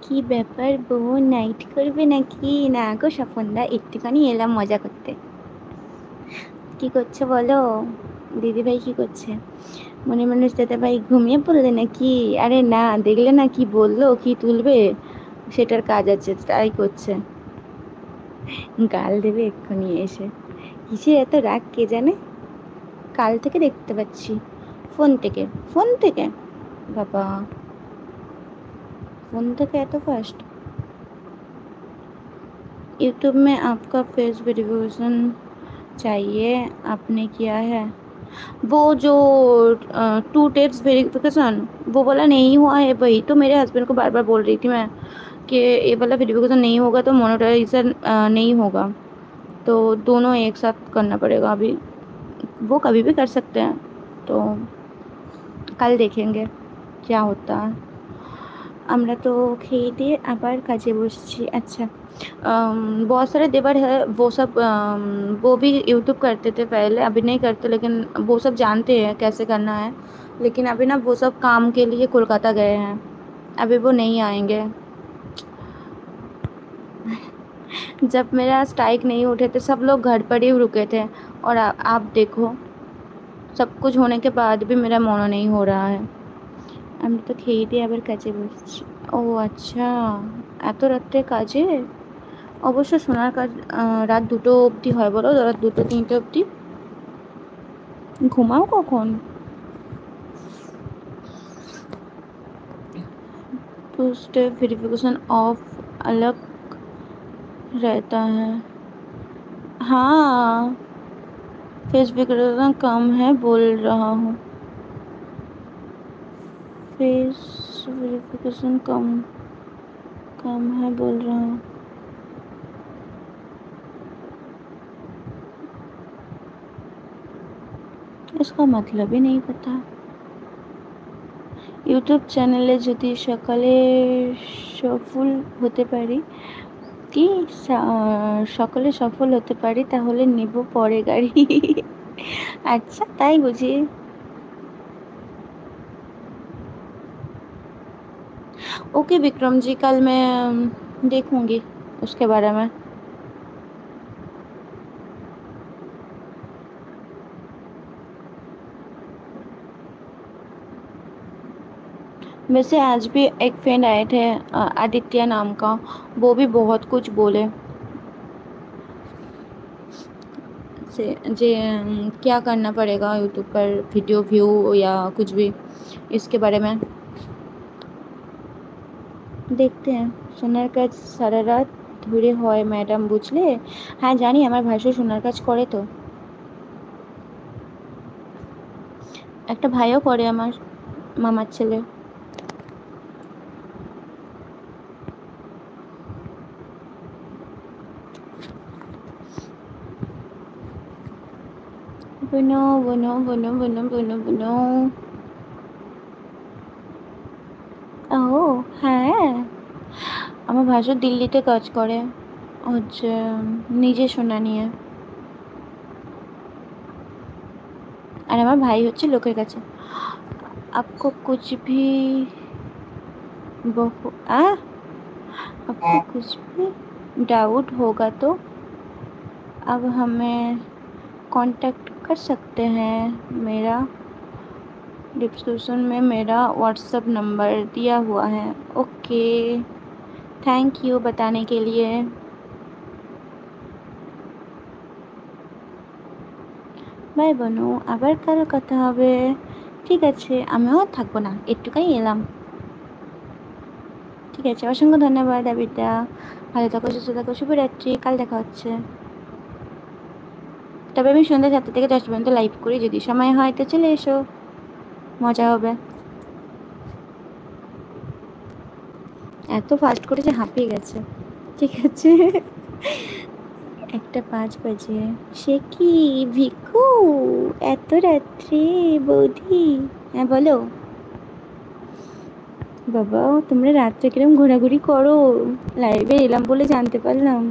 কি ব্যাপার বউ, নাইট করবে নাকি? না গো স্বপনদা, একটুখানি এলাম মজা করতে। কি করছো বলো? দিদিভাই কি করছে? মনে মানুষ দাদা ভাই ঘুমিয়ে পড়লে নাকি? আরে না, দেখলে না কি বললো, কি তুলবে সেটার কাজ আছে, তাই করছে। গাল দেবে এক্ষুনি এসে। কিসে এত রাগ কে জানে। কাল থেকে দেখতে পাচ্ছি, फोन থেকে। फोन থেকে? বাবা, फोन থেকে এত फास्ट? यूट्यूब में आपका फेस वेरिफिकेशन चाहिए, आपने किया है? वो जो 2 टेप्स वेरिफिकेशन, वो वाला नहीं हुआ है। वही तो मेरे हस्बैंड को बार बार बोल रही थी मैं कि ये वाला वेरिफिकेशन नहीं होगा तो मोनेटाइजेशन नहीं होगा, तो दोनों एक साथ करना पड़ेगा। अभी वो कभी भी कर सकते हैं, तो कल देखेंगे क्या होता है। আমরা তো খেয়ে দিয়ে আবার কাজে বসছি। अच्छा, बहुत सारे देवर है, वो सब वो भी यूट्यूब करते थे पहले, अभी नहीं करते, लेकिन वो सब जानते हैं कैसे करना है। लेकिन अभी ना वो सब काम के लिए कोलकाता गए हैं, अभी वो नहीं आएंगे। जब मेरा स्ट्राइक नहीं उठे थे सब लोग घर पर ही रुके थे, और आप देखो सब कुछ होने के बाद भी मेरा मन नहीं हो रहा है। আমি তো খেয়ে দিয়ে আবার কাজে বসছি। ও আচ্ছা, এত রাত্রে কাজে? অবশ্য সোনার কাজ রাত 2টো অবধি হয়, বলো, রাত 2টো 3টে অবধি। ঘুমাও কখন? टू स्टेप वेरिफिकेशन ऑफ अलग रहता है। हाँ, फेस वेरिफिकेशन कम है बोल रहा हूँ। फेस वेरिफिकेशन कम कम है बोल रहा हूँ। इसका मतलब ही नहीं पता। ইউটিউব চ্যানেলে যদি সকালে সফল হতে পারি, কি সকালে সফল হতে পারি তাহলে নেব পরে গাড়ি। अच्छा, তাই বুঝি। ओके विक्रम जी, कल मैं देखूंगी उसके बारे में। वैसे आज भी एक फ्रेंड आए थे, आदित्य नाम का, वो भी बहुत कुछ बोले से जे क्या करना पड़ेगा यूट्यूब पर वीडियो व्यू या कुछ भी, इसके बारे में দেখতে हैं। সোনার কাজ সারা রাত ধরে হয় ম্যাডাম, বুঝলে? হ্যাঁ জানি, আমার ভাইসও সোনার কাজ করে তো। একটা ভাইও করে, আমার মামার ছেলে। বনো বনো বনো বনো বনো বনো। ও হ্যাঁ, আমার ভাইসও দিল্লিতে কাজ করে, হচ্ছে নিজে সোনা নিয়ে। আর আমার ভাই হচ্ছে লোকের কাছে। आपको कुछ भी बहु आ आपको कुछ भी डाउट होगा तो अब हमें कांटेक्ट कर सकते हैं। मेरा डिस्क्रिप्शन में मेरा व्हाट्सएप नंबर दिया हुआ है। ओके, थैंक यू बताने के लिए। বাই বনু, আবার কাল কথা হবে। ঠিক আছে, আমিও থাকবো না, একটুখানি এলাম। ঠিক আছে, অসংখ্য ধন্যবাদ আবিদা, ভালো থাকো, সুস্থ থাকো, শুভরাত্রি, কাল দেখা হচ্ছে। তবে আমি সন্ধ্যা 7টা থেকে 10টা পর্যন্ত লাইভ করি, যদি সময় হয় তো চলে এসো, মজা হবে। এত ফাস্ট করে যে হাঁপিয়ে গেছে। ঠিক আছে, 1:05 বাজে। সে কি ভিকু, এত রাত্রে? বৌদি, হ্যাঁ বলো। বাবা, তোমরা রাত্রে কিরম ঘোরাঘুরি করো, লাইভে এলাম বলে জানতে পারলাম।